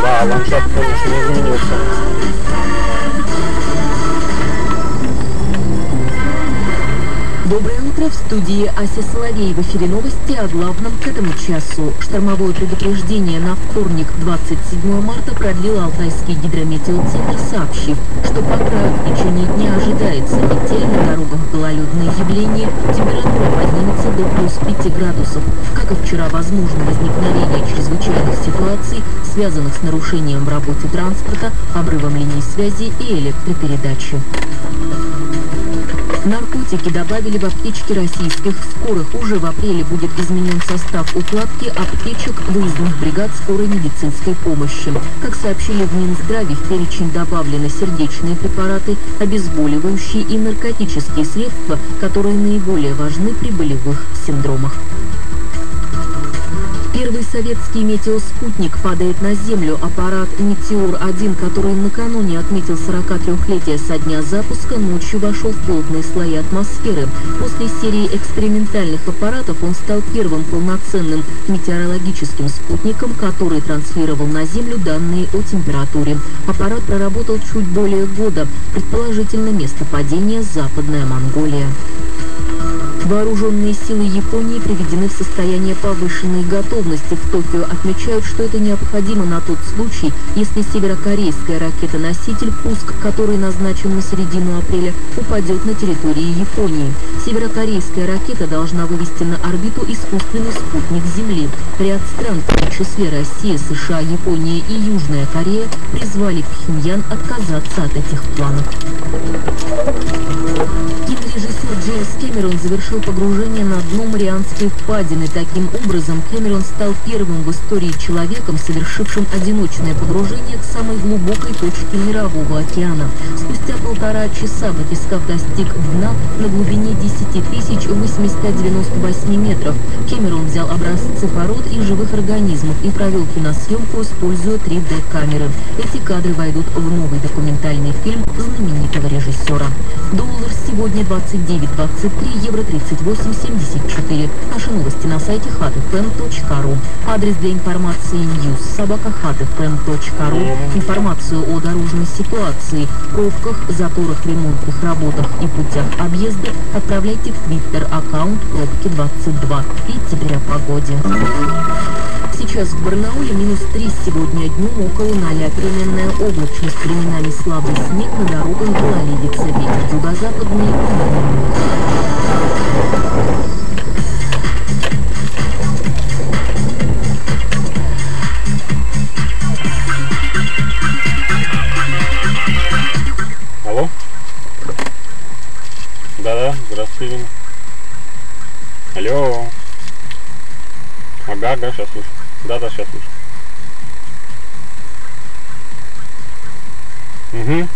Да, ландшафт, конечно, не изменился. Доброе утро, в студии Ася Соловей. В эфире новости о главном к этому часу. Штормовое предупреждение на вторник, 27 марта, продлил Алтайский гидрометеоцентр, сообщив, что по краю в течение дня ожидается метель, на дорогах гололедные явления, температура поднимется до плюс 5 градусов. Как и вчера, возможно возникновение чрезвычайных ситуаций, связанных с нарушением в работе транспорта, обрывом линий связи и электропередачи. Наркотики добавили в аптечки российских скорых. Уже в апреле будет изменен состав укладки аптечек выездных бригад скорой медицинской помощи. Как сообщили в Минздраве, в перечень добавлены сердечные препараты, обезболивающие и наркотические средства, которые наиболее важны при болевых синдромах. Первый советский метеоспутник падает на Землю. Аппарат «Метеор-1», который накануне отметил 43-летие со дня запуска, ночью вошел в плотные слои атмосферы. После серии экспериментальных аппаратов он стал первым полноценным метеорологическим спутником, который транслировал на Землю данные о температуре. Аппарат проработал чуть более года. Предположительно, место падения — Западная Монголия. Вооруженные силы Японии приведены в состояние повышенной готовности. В Токио отмечают, что это необходимо на тот случай, если северокорейская ракета-носитель, пуск который назначен на середину апреля, упадет на территории Японии. Северокорейская ракета должна вывести на орбиту искусственный спутник Земли. Ряд стран, в том числе Россия, США, Япония и Южная Корея, призвали Пхеньян отказаться от этих планов. Кинорежиссер Джеймс Кэмерон завершил погружение на дно Марианской впадины. Таким образом, Кэмерон стал первым в истории человеком, совершившим одиночное погружение к самой глубокой точке Мирового океана. Спустя 1,5 часа батискаф достиг дна на глубине 10 898 метров. Кэмерон взял образцы пород и живых организмов и провел киносъемку, используя 3D-камеры. Эти кадры войдут в новый документальный фильм знаменитого режиссера. Доллар сегодня 29.23, евро 38.74. Наши новости на сайте hotfm.ru. Адрес для информации news@hotfm.ru. Информацию о дорожной ситуации, пробках, заторах, ремонтных работах и путях объезда отправляйте в Twitter-аккаунт Пробки22. И теперь о погоде. Сейчас в Барнауле -3, сегодня днем около 0. Переменная облачность, временами слабый снег, на дорогах гололедица, ветер юго-западный. Алло? Да-да, здравствуйте, Ирина. Алло. Ага, сейчас слышу. Да-да, сейчас слышу. Угу.